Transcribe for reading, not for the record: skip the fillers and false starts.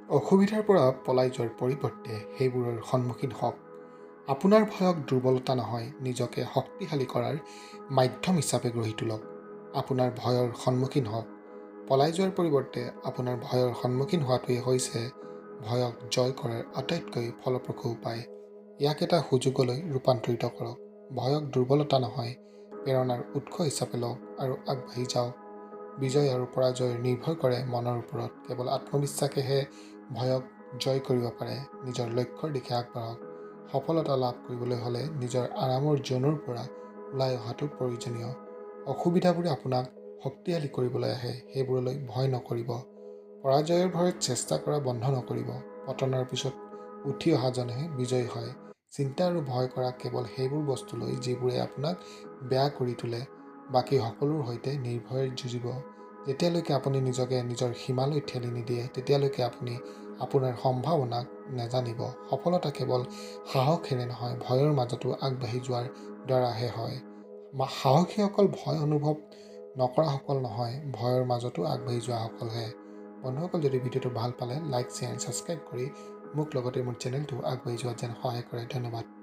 অসুবিধাৰ পৰা পলাই যোৱাৰ পৰিৱৰ্তে সেইবোৰৰ সন্মুখীন হওক। আপোনাৰ ভয়ক দুৰ্বলতা নহয়, নিজকে শক্তিশালী কৰাৰ মাধ্যম হিচাপে গঢ়ি তোলক। আপোনাৰ ভয়ৰ সন্মুখীন হওক। পলাই যোৱাৰ পৰিৱৰ্তে আপোনাৰ ভয়ৰ সন্মুখীন হোৱাটোৱেই হৈছে ভয়ক জয় কৰাৰ আটাইতকৈ ফলপ্ৰসূ উপায়। ইয়াক এটা সুযোগলৈ ৰূপান্তৰিত কৰক। ভয়ক দুৰ্বলতা নহয়, প্ৰেৰণাৰ উৎস হিচাপে লওক আৰু আগবাঢ়ি যাওক। বিজয় আৰু পৰাজয় নিৰ্ভৰ কৰে মনৰ ওপৰত। কেৱল আত্মবিশ্বাসেহে ভয়ক জয় কৰিব পাৰে। নিজৰ লক্ষ্যৰ দিশে আগবাঢ়ক। সফলতা লাভ কৰিবলৈ হ'লে নিজৰ আৰামৰ জ'নৰ পৰা ওলাই অহাটো প্ৰয়োজনীয়। অসুবিধাবোৰে আপোনাক শক্তিশালী কৰিবলৈ আহে, সেইবোৰলৈ ভয় নকৰিব। পৰাজয়ৰ ভয়ত চেষ্টা কৰা বন্ধ নকৰিব। পতনৰ পিছত উঠি অহাজনহে বিজয়ী হয়। চিন্তা আৰু ভয় কৰা কেৱল সেইবোৰ বস্তুলৈ যিবোৰে আপোনাক বেয়া কৰি তোলে। বাকী সকলোৰ সৈতে নিৰ্ভয়ে যুঁজিব। যেতিয়ালৈকে আপুনি নিজকে নিজৰ সীমালৈ ঠেলি নিদিয়ে, তেতিয়ালৈকে আপুনি আপোনাৰ সম্ভাৱনাক নাজানিব। সফলতা কেৱল সাহসেৰে নহয়, ভয়ৰ মাজতো আগবাঢ়ি যোৱাৰ দ্বাৰাহে হয়। সাহসীসকল ভয় অনুভৱ নকৰাসকল নহয়, ভয়ৰ মাজতো আগবাঢ়ি যোৱাসকলহে। বন্ধুসকল, যদি ভিডিঅ'টো ভাল পালে লাইক, শ্বেয়াৰ, ছাবস্ক্ৰাইব কৰি মোক লগতে মোৰ চেনেলটো আগবাঢ়ি যোৱাত যেন সহায় কৰে। ধন্যবাদ।